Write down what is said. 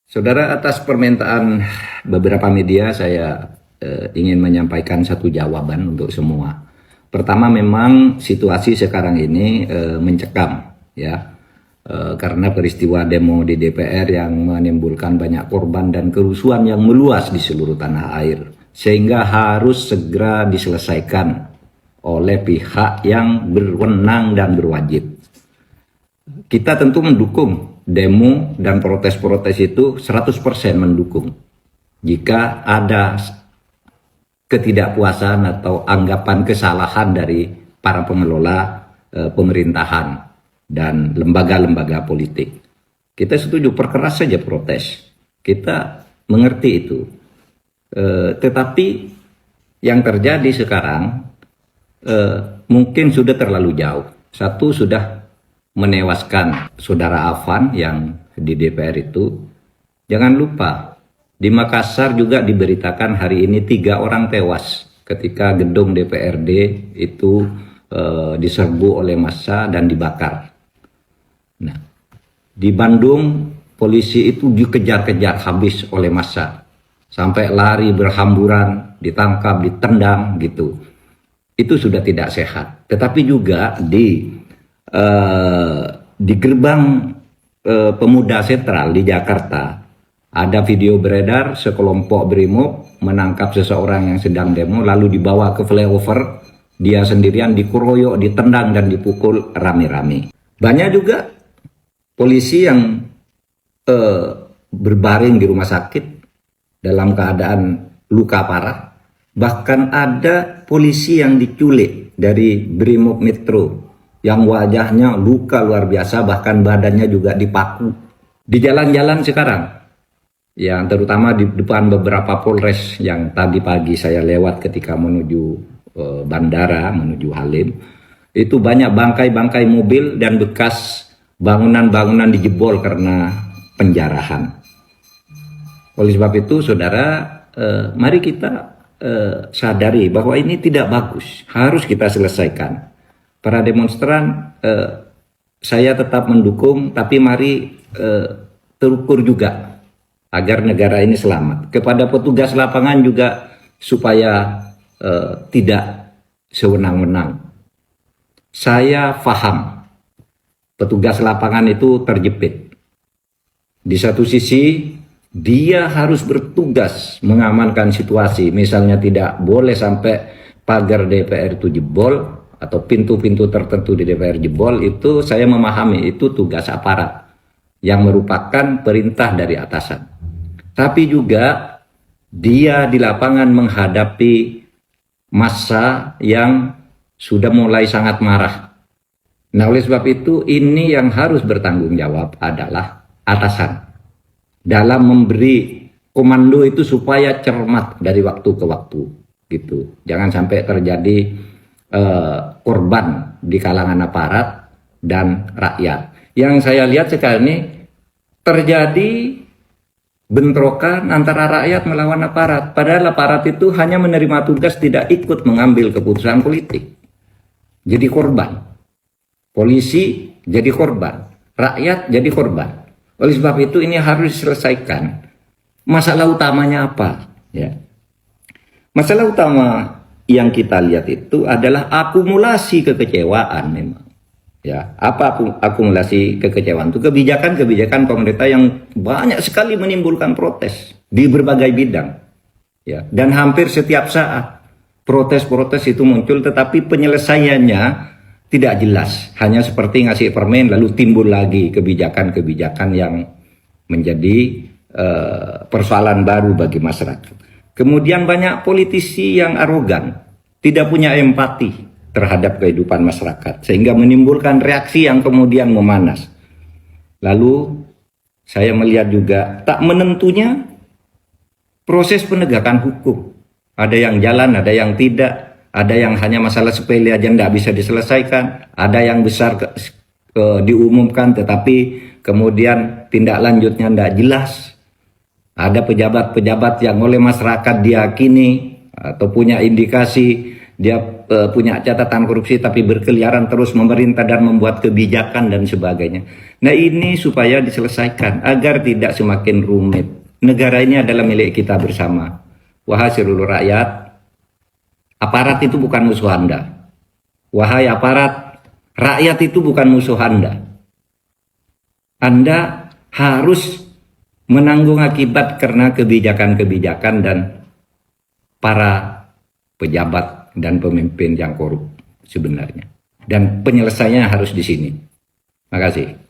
Saudara, atas permintaan beberapa media, saya ingin menyampaikan satu jawaban untuk semua. Pertama, memang situasi sekarang ini mencekam, ya, karena peristiwa demo di DPR yang menimbulkan banyak korban dan kerusuhan yang meluas di seluruh tanah air, sehingga harus segera diselesaikan oleh pihak yang berwenang dan berwajib. Kita tentu mendukung demo dan protes-protes itu 100% mendukung. Jika ada ketidakpuasan atau anggapan kesalahan dari para pengelola pemerintahan dan lembaga-lembaga politik, kita setuju, perkeras saja protes. Kita mengerti itu. Tetapi yang terjadi sekarang mungkin sudah terlalu jauh. Satu, sudah menewaskan saudara Afan yang di DPR itu. Jangan lupa, di Makassar juga diberitakan hari ini 3 orang tewas ketika gedung DPRD itu diserbu oleh massa dan dibakar. Nah, di Bandung polisi itu dikejar-kejar habis oleh massa, sampai lari berhamburan, ditangkap, ditendang gitu. Itu sudah tidak sehat. Tetapi juga di gerbang Pemuda Sentral di Jakarta ada video beredar sekelompok brimob menangkap seseorang yang sedang demo, lalu dibawa ke flyover, dia sendirian dikeroyok, ditendang dan dipukul rame-rame. Banyak juga polisi yang berbaring di rumah sakit dalam keadaan luka parah. Bahkan ada polisi yang diculik dari Brimob Metro yang wajahnya luka luar biasa, bahkan badannya juga dipaku. Di jalan-jalan sekarang, yang terutama di depan beberapa polres yang tadi pagi saya lewat ketika menuju bandara, menuju Halim, itu banyak bangkai-bangkai mobil dan bekas bangunan-bangunan dijebol karena penjarahan. Oleh sebab itu, saudara, mari kita sadari bahwa ini tidak bagus, harus kita selesaikan. Para demonstran, saya tetap mendukung, tapi mari terukur juga agar negara ini selamat. Kepada petugas lapangan juga supaya tidak sewenang-wenang. Saya paham petugas lapangan itu terjepit. Di satu sisi dia harus bertugas mengamankan situasi, misalnya tidak boleh sampai pagar DPR itu jebol atau pintu-pintu tertentu di DPR jebol. Itu saya memahami, itu tugas aparat yang merupakan perintah dari atasan. Tapi juga dia di lapangan menghadapi massa yang sudah mulai sangat marah. Nah, oleh sebab itu ini yang harus bertanggung jawab adalah atasan dalam memberi komando itu supaya cermat dari waktu ke waktu gitu. Jangan sampai terjadi korban di kalangan aparat dan rakyat. Yang saya lihat sekarang ini terjadi bentrokan antara rakyat melawan aparat. Padahal aparat itu hanya menerima tugas, tidak ikut mengambil keputusan politik. Jadi korban. Polisi jadi korban. Rakyat jadi korban. Oleh sebab itu ini harus diselesaikan. Masalah utamanya apa? Ya. Masalah utama yang kita lihat itu adalah akumulasi kekecewaan memang. Ya, apa akumulasi kekecewaan itu? Kebijakan-kebijakan pemerintah yang banyak sekali menimbulkan protes di berbagai bidang. Ya, dan hampir setiap saat protes-protes itu muncul, tetapi penyelesaiannya tidak jelas, hanya seperti ngasih permen lalu timbul lagi kebijakan-kebijakan yang menjadi persoalan baru bagi masyarakat. Kemudian banyak politisi yang arogan, tidak punya empati terhadap kehidupan masyarakat, sehingga menimbulkan reaksi yang kemudian memanas. Lalu saya melihat juga tak menentunya proses penegakan hukum. Ada yang jalan, ada yang tidak. Ada yang hanya masalah sepele aja tidak bisa diselesaikan. Ada yang besar diumumkan tetapi kemudian tindak lanjutnya tidak jelas. Ada pejabat-pejabat yang oleh masyarakat diyakini atau punya indikasi dia punya catatan korupsi tapi berkeliaran terus memerintah dan membuat kebijakan dan sebagainya. Nah, ini supaya diselesaikan agar tidak semakin rumit. Negara ini adalah milik kita bersama. Wahai seluruh rakyat, aparat itu bukan musuh Anda. Wahai aparat, rakyat itu bukan musuh Anda. Anda harus menanggung akibat karena kebijakan-kebijakan dan para pejabat dan pemimpin yang korup sebenarnya. Dan penyelesaiannya harus di sini. Terima kasih.